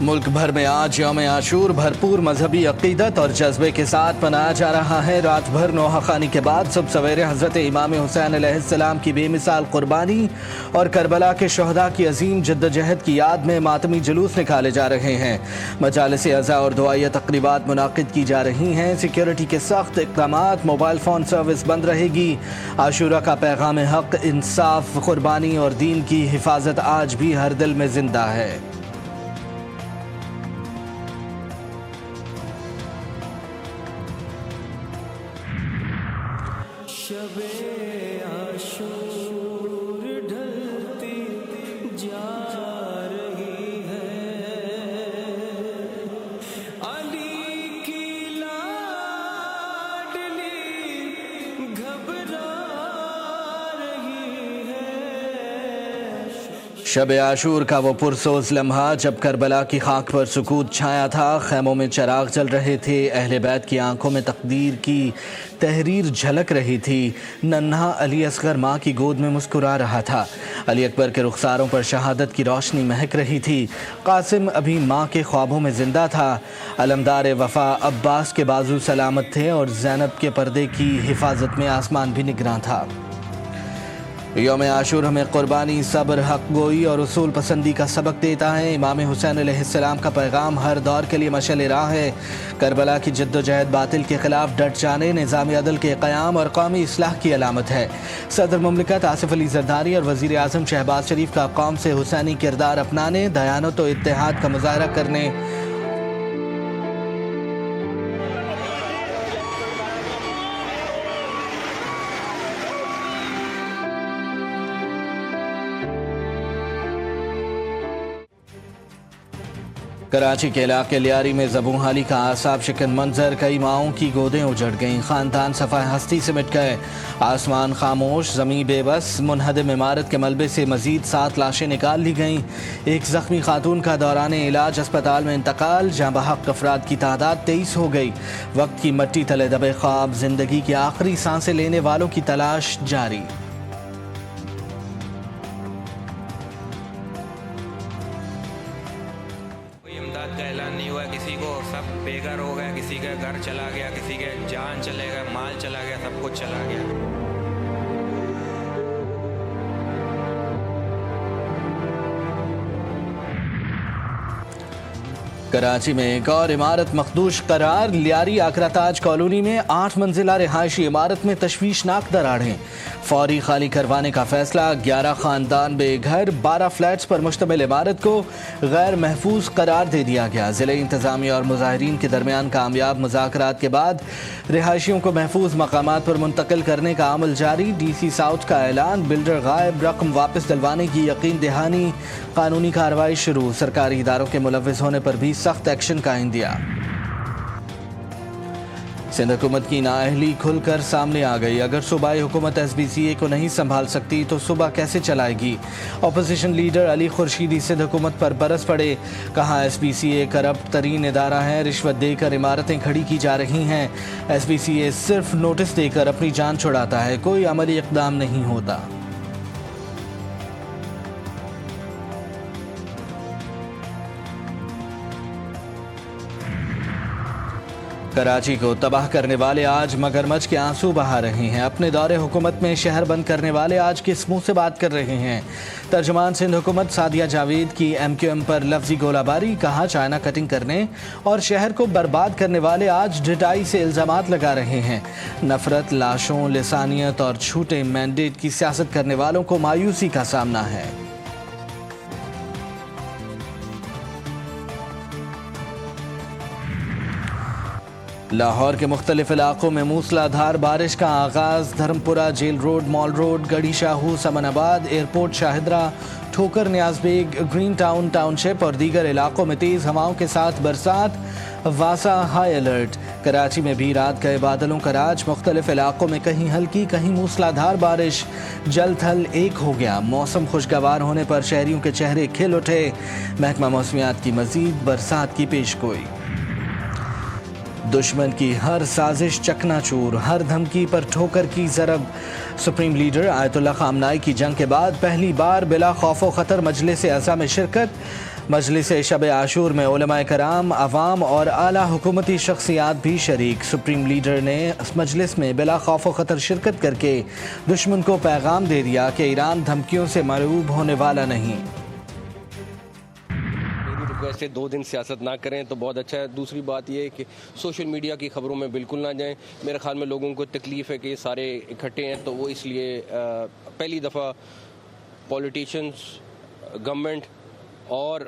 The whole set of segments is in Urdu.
ملک بھر میں آج یوم عاشور بھرپور مذہبی عقیدت اور جذبے کے ساتھ منایا جا رہا ہے۔ رات بھر نوحہ خوانی کے بعد صبح سویرے حضرت امام حسین علیہ السلام کی بے مثال قربانی اور کربلا کے شہداء کی عظیم جدوجہد کی یاد میں ماتمی جلوس نکالے جا رہے ہیں۔ مجالس عزا اور دعائیہ تقریبات منعقد کی جا رہی ہیں۔ سیکیورٹی کے سخت اقدامات، موبائل فون سروس بند رہے گی۔ عاشورہ کا پیغام حق، انصاف، قربانی اور دین کی حفاظت آج بھی ہر دل میں زندہ ہے۔ شب عاشور ڈھلتی جا رہی ہے، علی کی لاڈلی گھبرا رہی ہے۔ شب عاشور کا وہ پرسوز لمحہ جب کربلا کی خاک پر سکوت چھایا تھا، خیموں میں چراغ جل رہے تھے، اہل بیت کی آنکھوں میں تقدیر کی تحریر جھلک رہی تھی۔ ننھا علی اصغر ماں کی گود میں مسکرا رہا تھا، علی اکبر کے رخساروں پر شہادت کی روشنی مہک رہی تھی، قاسم ابھی ماں کے خوابوں میں زندہ تھا، علمدار وفا عباس کے بازو سلامت تھے اور زینب کے پردے کی حفاظت میں آسمان بھی نگراں تھا۔ یوم عاشور ہمیں قربانی، صبر، حق گوئی اور اصول پسندی کا سبق دیتا ہے۔ امام حسین علیہ السلام کا پیغام ہر دور کے لیے مشعل راہ ہے۔ کربلا کی جدوجہد باطل کے خلاف ڈٹ جانے، نظام عدل کے قیام اور قومی اصلاح کی علامت ہے۔ صدر مملکت آصف علی زرداری اور وزیر اعظم شہباز شریف کا قوم سے حسینی کردار اپنانے، دیانت و اتحاد کا مظاہرہ کرنے کراچی کے علاقے لیاری میں زبوں حالی کا اعصاب شکن منظر، کئی ماؤں کی گودیں اجڑ گئیں، خاندان صفحہ ہستی سے مٹ گئے، آسمان خاموش، زمین بے بس، منہدم عمارت کے ملبے سے مزید 7 لاشیں نکال لی گئیں، ایک زخمی خاتون کا دوران علاج اسپتال میں انتقال، جاں بحق افراد کی تعداد 23 ہو گئی۔ وقت کی مٹی تلے دبے خواب، زندگی کی آخری سانسیں لینے والوں کی تلاش جاری۔ امداد کا اعلان نہیں ہوا، کسی کو سب بے گھر ہو گیا، کسی کا گھر چلا گیا، کسی کے جان چلے گئے، مال چلا گیا، سب کچھ چلا گیا۔ کراچی میں ایک اور عمارت مخدوش قرار، لیاری آکرا تاج کالونی میں 8 منزلہ رہائشی عمارت میں تشویشناک دراڑیں، فوری خالی کروانے کا فیصلہ، 11 خاندان بے گھر، 12 فلیٹس پر مشتمل عمارت کو غیر محفوظ قرار دے دیا گیا۔ ضلع انتظامیہ اور مظاہرین کے درمیان کامیاب مذاکرات کے بعد رہائشیوں کو محفوظ مقامات پر منتقل کرنے کا عمل جاری، ڈی سی ساؤتھ کا اعلان، بلڈر غائب، رقم واپس دلوانے کی یقین دہانی، قانونی کارروائی شروع، سرکاری اداروں کے ملوث ہونے پر بھی سخت ایکشن کا عندیہ۔ سندھ حکومت کی نااہلی کھل کر سامنے آ گئی، اگر صوبائی حکومت ایس بی سی اے کو نہیں سنبھال سکتی تو صوبہ کیسے چلائے گی؟ اپوزیشن لیڈر علی خورشیدی سندھ حکومت پر برس پڑے، کہا ایس بی سی اے کرپٹ ترین ادارہ ہے، رشوت دے کر عمارتیں کھڑی کی جا رہی ہیں، ایس بی سی اے صرف نوٹس دے کر اپنی جان چھڑاتا ہے، کوئی عملی اقدام نہیں ہوتا۔ کراچی کو تباہ کرنے والے آج مگرمچھ کے آنسو بہا رہے ہیں، اپنے دور حکومت میں شہر بند کرنے والے آج کس منہ سے بات کر رہے ہیں؟ ترجمان سندھ حکومت سعدیہ جاوید کی ایم کیو ایم پر لفظی گولہ باری، کہا چائنا کٹنگ کرنے اور شہر کو برباد کرنے والے آج ڈٹائی سے الزامات لگا رہے ہیں۔ نفرت، لاشوں، لسانیت اور چھوٹے مینڈیٹ کی سیاست کرنے والوں کو مایوسی کا سامنا ہے۔ لاہور کے مختلف علاقوں میں موسلا دھار بارش کا آغاز، دھرمپورہ، جیل روڈ، مال روڈ، گڑھی شاہو، سمن آباد، ایئرپورٹ شاہدرہ، ٹھوکر نیاز بیگ، گرین ٹاؤن ٹاؤن شپ اور دیگر علاقوں میں تیز ہواؤں کے ساتھ برسات، واسا ہائی الرٹ۔ کراچی میں بھی رات گئے بادلوں کا راج، مختلف علاقوں میں کہیں ہلکی کہیں موسلا دھار بارش، جل تھل ایک ہو گیا، موسم خوشگوار ہونے پر شہریوں کے چہرے کھل اٹھے، محکمہ موسمیات کی مزید برسات کی پیش گوئی۔ دشمن کی ہر سازش چکنا چور، ہر دھمکی پر ٹھوکر کی ضرب۔ سپریم لیڈر آیت اللہ خامنائی کی جنگ کے بعد پہلی بار بلا خوف و خطر مجلس اعضاء میں شرکت، مجلس شب عاشور میں علماء کرام، عوام اور اعلیٰ حکومتی شخصیات بھی شریک۔ سپریم لیڈر نے مجلس میں بلا خوف و خطر شرکت کر کے دشمن کو پیغام دے دیا کہ ایران دھمکیوں سے مرعوب ہونے والا نہیں۔ میری ریکویسٹ ہے 2 دن سیاست نہ کریں تو بہت اچھا ہے۔ دوسری بات یہ ہے کہ سوشل میڈیا کی خبروں میں بالکل نہ جائیں۔ میرے خیال میں لوگوں کو تکلیف ہے کہ یہ سارے اکٹھے ہیں، تو وہ اس لیے پہلی دفعہ پولیٹیشینز، گورنمنٹ اور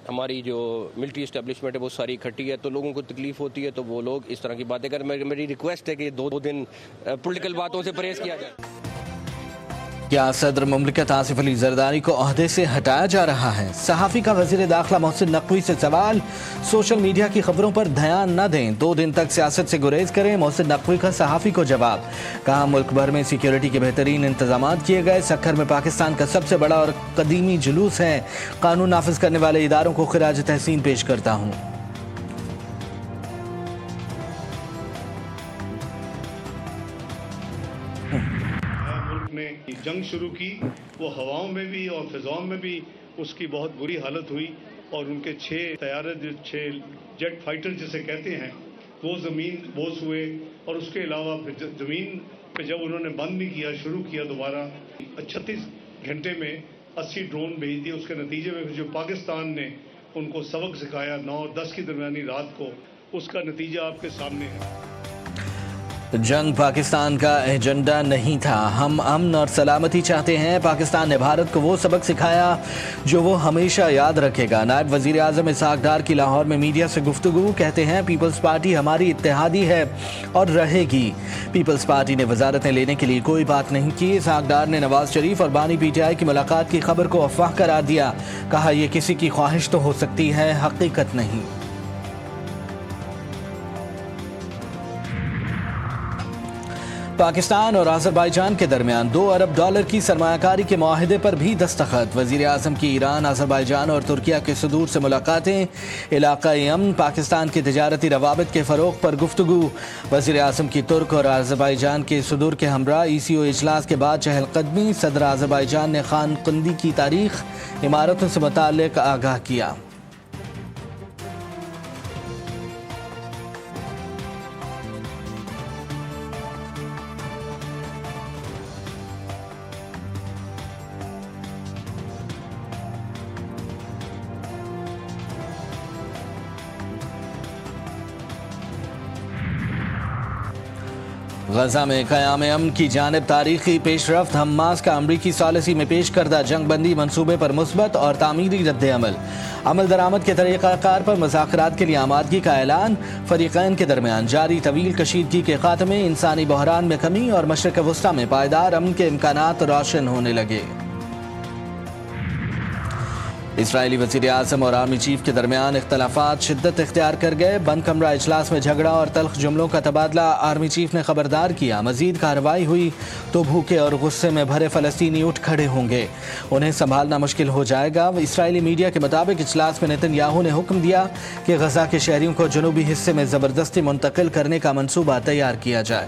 ہماری جو ملٹری اسٹیبلشمنٹ ہے وہ ساری اکٹھی ہے، تو لوگوں کو تکلیف ہوتی ہے، تو وہ لوگ اس طرح کی باتیں کریں۔ میری ریکویسٹ ہے کہ 2 دن پولیٹیکل باتوں سے پرہیز کیا جائے۔ کیا صدر مملکت آصف علی زرداری کو عہدے سے ہٹایا جا رہا ہے؟ صحافی کا وزیر داخلہ محسن نقوی سے سوال۔ سوشل میڈیا کی خبروں پر دھیان نہ دیں، 2 دن تک سیاست سے گریز کریں۔ محسن نقوی کا صحافی کو جواب۔ کہا ملک بھر میں سیکیورٹی کے بہترین انتظامات کیے گئے۔ سکھر میں پاکستان کا سب سے بڑا اور قدیمی جلوس ہے۔ قانون نافذ کرنے والے اداروں کو خراج تحسین پیش کرتا ہوں۔ نے جنگ شروع کی، وہ ہواؤں میں بھی اور فضاؤں میں بھی اس کی بہت بری حالت ہوئی، اور ان کے 6 طیارے، 6 جیٹ فائٹر جسے کہتے ہیں، وہ زمین بوس ہوئے۔ اور اس کے علاوہ پھر زمین پہ جب انہوں نے بند نہیں کیا، شروع کیا دوبارہ، 36 گھنٹے میں 80 ڈرون بھیج دیے۔ اس کے نتیجے میں جو پاکستان نے ان کو سبق سکھایا 9 اور 10 کی درمیانی رات کو، اس کا نتیجہ آپ کے سامنے ہے۔ جنگ پاکستان کا ایجنڈا نہیں تھا، ہم امن اور سلامتی چاہتے ہیں۔ پاکستان نے بھارت کو وہ سبق سکھایا جو وہ ہمیشہ یاد رکھے گا۔ نائب وزیر اعظم اسحاق ڈار کی لاہور میں میڈیا سے گفتگو، کہتے ہیں پیپلز پارٹی ہماری اتحادی ہے اور رہے گی۔ پیپلز پارٹی نے وزارتیں لینے کے لیے کوئی بات نہیں کی۔ اسحاق ڈار نے نواز شریف اور بانی پی ٹی آئی کی ملاقات کی خبر کو افواہ قرار دیا، کہا یہ کسی کی خواہش تو ہو سکتی ہے، حقیقت نہیں۔ پاکستان اور آذربائیجان کے درمیان $2 ارب کی سرمایہ کاری کے معاہدے پر بھی دستخط۔ وزیر اعظم کی ایران، آذربائیجان اور ترکیہ کے صدور سے ملاقاتیں۔ علاقائی امن، پاکستان کے تجارتی روابط کے فروغ پر گفتگو۔ وزیر اعظم کی ترک اور آذربائیجان کے صدور کے ہمراہ ECO اجلاس کے بعد چہل قدمی۔ صدر آذربائیجان نے خان قندی کی تاریخ، عمارتوں سے متعلق آگاہ کیا۔ غزہ میں قیام امن کی جانب تاریخی پیش رفت۔ حماس کا امریکی ثالثی میں پیش کردہ جنگ بندی منصوبے پر مثبت اور تعمیری رد عمل۔ عمل درآمد کے طریقہ کار پر مذاکرات کے لیے آمادگی کا اعلان۔ فریقین کے درمیان جاری طویل کشیدگی کے خاتمے، انسانی بحران میں کمی اور مشرق وسطی میں پائیدار امن کے امکانات روشن ہونے لگے۔ اسرائیلی وزیر اعظم اور آرمی چیف کے درمیان اختلافات شدت اختیار کر گئے۔ بند کمرہ اجلاس میں جھگڑا اور تلخ جملوں کا تبادلہ۔ آرمی چیف نے خبردار کیا مزید کارروائی ہوئی تو بھوکے اور غصے میں بھرے فلسطینی اٹھ کھڑے ہوں گے، انہیں سنبھالنا مشکل ہو جائے گا۔ اسرائیلی میڈیا کے مطابق اجلاس میں نیتن یاہو نے حکم دیا کہ غزہ کے شہریوں کو جنوبی حصے میں زبردستی منتقل کرنے کا منصوبہ تیار کیا جائے۔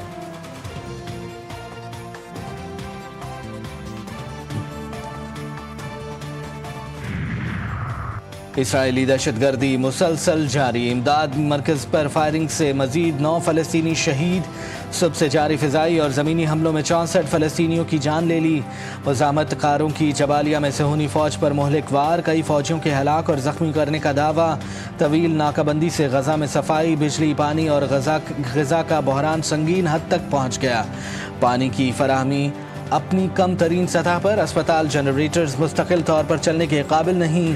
اسرائیلی دہشت گردی مسلسل جاری۔ امداد مرکز پر فائرنگ سے مزید 9 فلسطینی شہید۔ صبح سے جاری فضائی اور زمینی حملوں میں 64 فلسطینیوں کی جان لے لی۔ مزاحمت کاروں کی جبالیہ میں صہیونی فوج پر مہلک وار، کئی فوجیوں کے ہلاک اور زخمی کرنے کا دعویٰ۔ طویل ناکہ بندی سے غزہ میں صفائی، بجلی، پانی اور غذا کا بحران سنگین حد تک پہنچ گیا۔ پانی کی فراہمی اپنی کم ترین سطح پر، اسپتال جنریٹرز مستقل طور پر چلنے کے قابل نہیں۔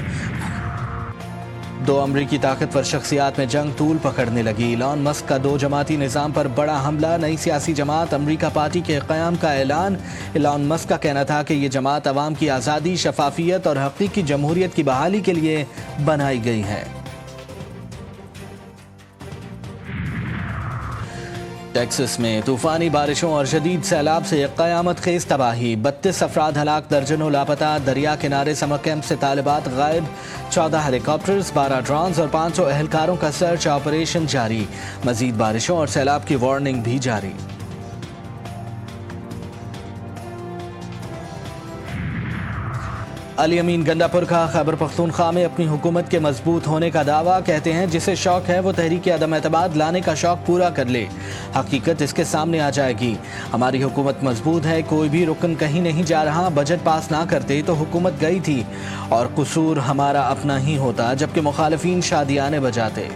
2 امریکی طاقتور شخصیات میں جنگ طول پکڑنے لگی۔ ایلان مسک کا 2 جماعتی نظام پر بڑا حملہ، نئی سیاسی جماعت امریکہ پارٹی کے قیام کا اعلان۔ ایلان مسک کا کہنا تھا کہ یہ جماعت عوام کی آزادی، شفافیت اور حقیقی جمہوریت کی بحالی کے لیے بنائی گئی ہے۔ ٹیکسس میں طوفانی بارشوں اور شدید سیلاب سے قیامت خیز تباہی، 32 افراد ہلاک، درجنوں لاپتہ۔ دریا کنارے سمر کیمپ سے طالبات غائب، 14 ہیلی کاپٹرز، 12 ڈرونز اور 500 اہلکاروں کا سرچ آپریشن جاری۔ مزید بارشوں اور سیلاب کی وارننگ بھی جاری۔ علی امین گنڈاپور کا خیبر پختونخوا میں اپنی حکومت کے مضبوط ہونے کا دعویٰ، کہتے ہیں جسے شوق ہے وہ تحریک عدم اعتماد لانے کا شوق پورا کر لے، حقیقت اس کے سامنے آ جائے گی۔ ہماری حکومت مضبوط ہے، کوئی بھی رکن کہیں نہیں جا رہا، بجٹ پاس نہ کرتے تو حکومت گئی تھی اور قصور ہمارا اپنا ہی ہوتا، جبکہ مخالفین شادیانے بجاتے۔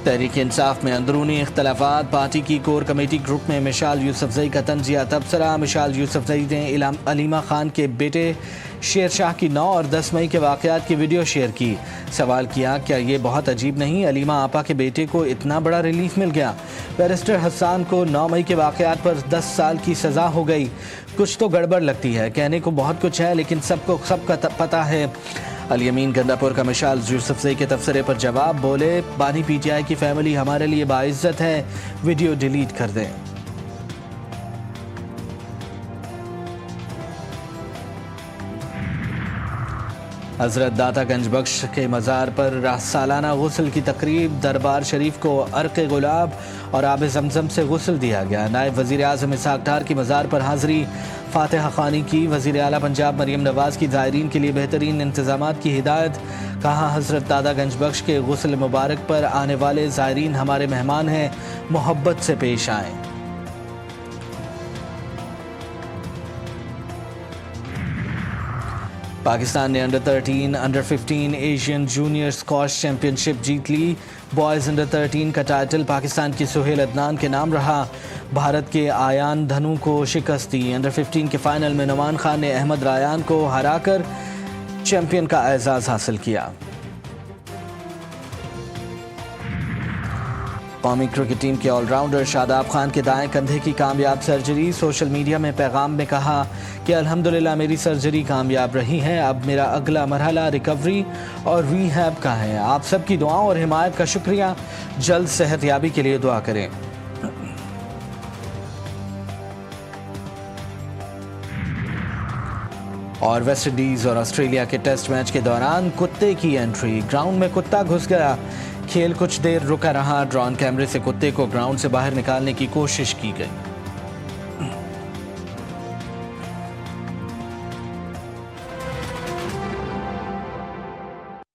تحریک انصاف میں اندرونی اختلافات، پارٹی کی کور کمیٹی گروپ میں مشال یوسفزئی کا تنزیہ تبصرہ۔ مشال یوسفزئی نے علیمہ خان کے بیٹے شیر شاہ کی 9 اور 10 مئی کے واقعات کی ویڈیو شیئر کی، سوال کیا کیا یہ بہت عجیب نہیں؟ علیمہ آپا کے بیٹے کو اتنا بڑا ریلیف مل گیا؟ بیرسٹر حسان کو 9 مئی کے واقعات پر 10 سال کی سزا ہو گئی، کچھ تو گڑبڑ لگتی ہے، کہنے کو بہت کچھ ہے لیکن سب کا پتہ ہے۔ علی امین گنڈاپور کا مشال یوسفزئی کے تبصرے پر جواب، بولے بانی پی ٹی آئی کی فیملی ہمارے لیے باعزت ہے، ویڈیو ڈیلیٹ کر دیں۔ حضرت داتا گنج بخش کے مزار پر سالانہ غسل کی تقریب، دربار شریف کو عرق گلاب اور آب زمزم سے غسل دیا گیا۔ نائب وزیر اعظم اسحاق ڈار کی مزار پر حاضری، فاتحہ خوانی کی۔ وزیر اعلیٰ پنجاب مریم نواز کی زائرین کے لیے بہترین انتظامات کی ہدایت، کہا حضرت داتا گنج بخش کے غسل مبارک پر آنے والے زائرین ہمارے مہمان ہیں، محبت سے پیش آئیں۔ پاکستان نے under 13 under 15 Asian junior squash championship جیت لی، بوائز انڈر 13 کا ٹائٹل پاکستان کی سہیل عدنان کے نام رہا، بھارت کے آیان دھنو کو شکست دی۔ انڈر 15 کے فائنل میں نعمان خان نے احمد رایان کو ہرا کر چیمپئن کا اعزاز حاصل کیا۔ قومی کرکٹ ٹیم کے آل راؤنڈر شاداب خان کے دائیں کندھے کی کامیاب سرجری، سوشل میڈیا میں پیغام میں کہا کہ الحمدللہ میری سرجری کامیاب رہی ہے، اب میرا اگلا مرحلہ ریکوری اور ری ہیب کا ہے، آپ سب کی دعاؤں اور حمایت کا شکریہ، جلد صحت یابی کے لیے دعا کریں۔ اور ویسٹ انڈیز اور آسٹریلیا کے ٹیسٹ میچ کے دوران کتے کی انٹری، گراؤنڈ میں کتا گھس گیا، کھیل کچھ دیر رکا رہا، ڈرون کیمرے سے کتے کو گراؤنڈ سے باہر نکالنے کی کوشش کی گئی۔